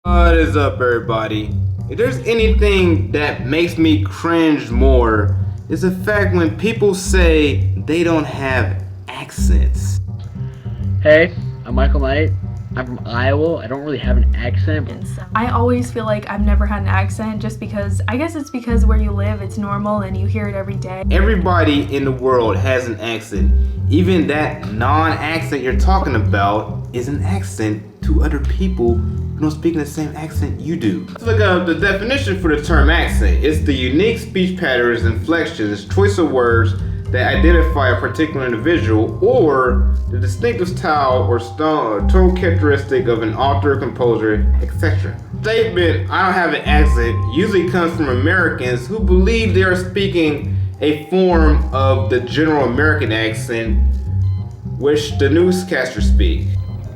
What is up, everybody? If there's anything that makes me cringe more, it's the fact when people say they don't have accents. Hey, I'm Michael Knight. I'm from Iowa. I don't really have an accent. I always feel like I've never had an accent just because, I guess it's because where you live, it's normal and you hear it every day. Everybody in the world has an accent. Even that non-accent you're talking about is an accent to other people who don't speak in the same accent you do. Let's look up the definition for the term accent. It's the unique speech patterns, inflections, choice of words that identify a particular individual or the distinctive style or tone characteristic of an author, composer, etc. Statement, I don't have an accent, usually comes from Americans who believe they are speaking a form of the general American accent which the newscasters speak.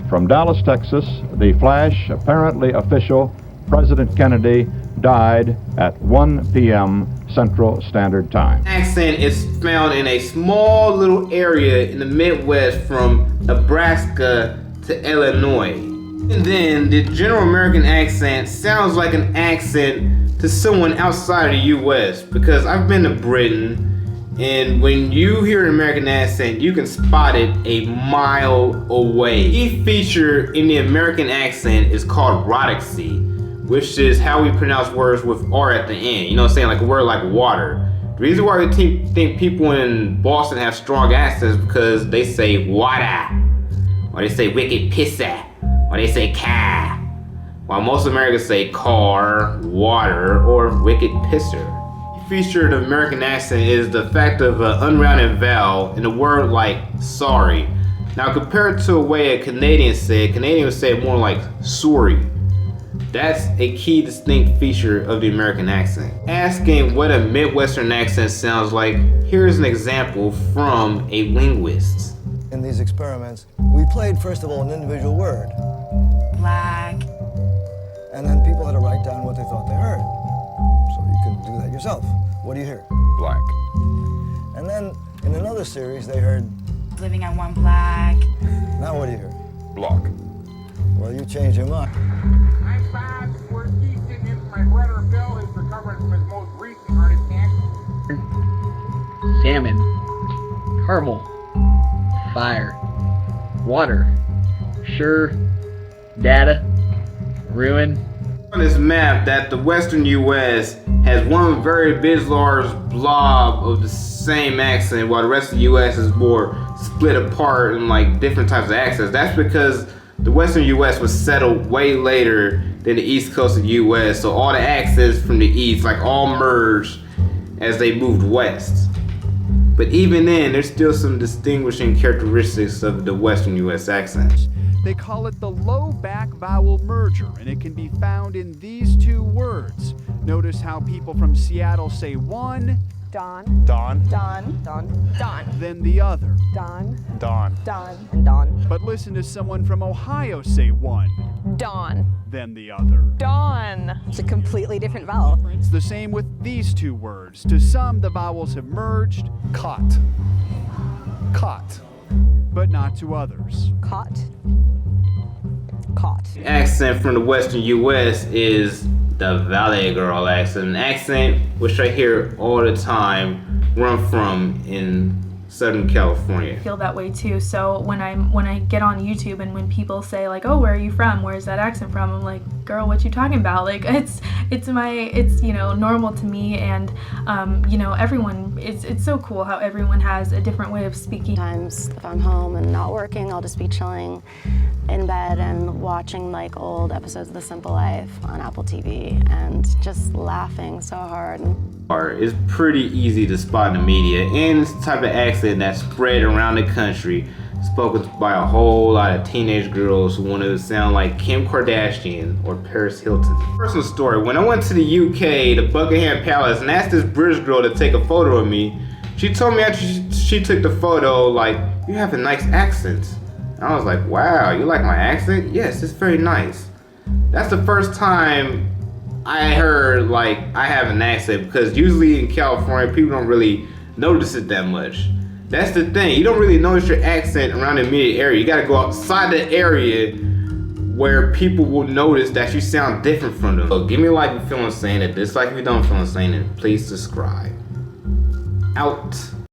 From Dallas, Texas, the flash, apparently official, President Kennedy died at 1 p.m. Central Standard Time. Accent is found in a small little area in the Midwest from Nebraska to Illinois. And then the general American accent sounds like an accent to someone outside of the US, because I've been to Britain, and when you hear an American accent, you can spot it a mile away. The key feature in the American accent is called rhoticity, which is how we pronounce words with R at the end. You know what I'm saying? Like a word like water. The reason why we think people in Boston have strong accents is because they say water, or they say wicked pissa, or they say car, while most Americans say car, water, or wicked pisser. The feature of the American accent is the fact of an unrounded vowel in a word like sorry. Now compared to a way a Canadian would say it more like sorry. That's a key distinct feature of the American accent. Asking what a Midwestern accent sounds like, here's an example from a linguist. In these experiments, we played first of all an individual word. Black. And then people had to write down what they thought they heard. So you can do that yourself. What do you hear? Black. And then in another series, they heard, Living on one black. now what do you hear? Block. Well, you changed your mind. I'm Bob. We're teaching him. My brother Bill is recovering from his most recent heart attack. Salmon, caramel, fire, water, sure, data, ruin. On this map that the western US has one very big large blob of the same accent, while the rest of the US is more split apart in like different types of accents. That's because the western US was settled way later than the east coast of the US, so all the accents from the east like all merged as they moved west. But even then, there's still some distinguishing characteristics of the western US accent. They call it the low back vowel merger, and it can be found in these two words. Notice how people from Seattle say one, Dawn, Dawn, Dawn, Dawn, Dawn, then the other, Dawn, Dawn. Dawn, and Dawn. But listen to someone from Ohio say one, Dawn, then the other. Dawn. It's a completely different vowel. It's the same with these two words. To some, the vowels have merged, caught, caught, but not to others. Caught. Caught. The accent from the western US is the Valley Girl accent, an accent which I hear all the time where I'm from in Southern California. I feel that way too. So when I get on YouTube and when people say like, oh, where are you from? Where's that accent from? I'm like, girl, what you talking about? Like it's normal to me, and everyone, it's so cool how everyone has a different way of speaking. Sometimes if I'm home and not working, I'll just be chilling in bed and watching like old episodes of The Simple Life on Apple TV and just laughing so hard. It's pretty easy to spot in the media, and it's the type of accent that's spread around the country, spoken by a whole lot of teenage girls who want to sound like Kim Kardashian or Paris Hilton. Personal story, when I went to the UK, the Buckingham Palace, and asked this British girl to take a photo of me, she told me after she took the photo, like, you have a nice accent. And I was like, wow, you like my accent? Yes, it's very nice. That's the first time I heard like I have an accent, because usually in California people don't really notice it that much. That's the thing, you don't really notice your accent around the immediate area. You gotta go outside the area where people will notice that you sound different from them. So give me a like if you feel insane, and dislike if you don't feel insane, and please subscribe. Out.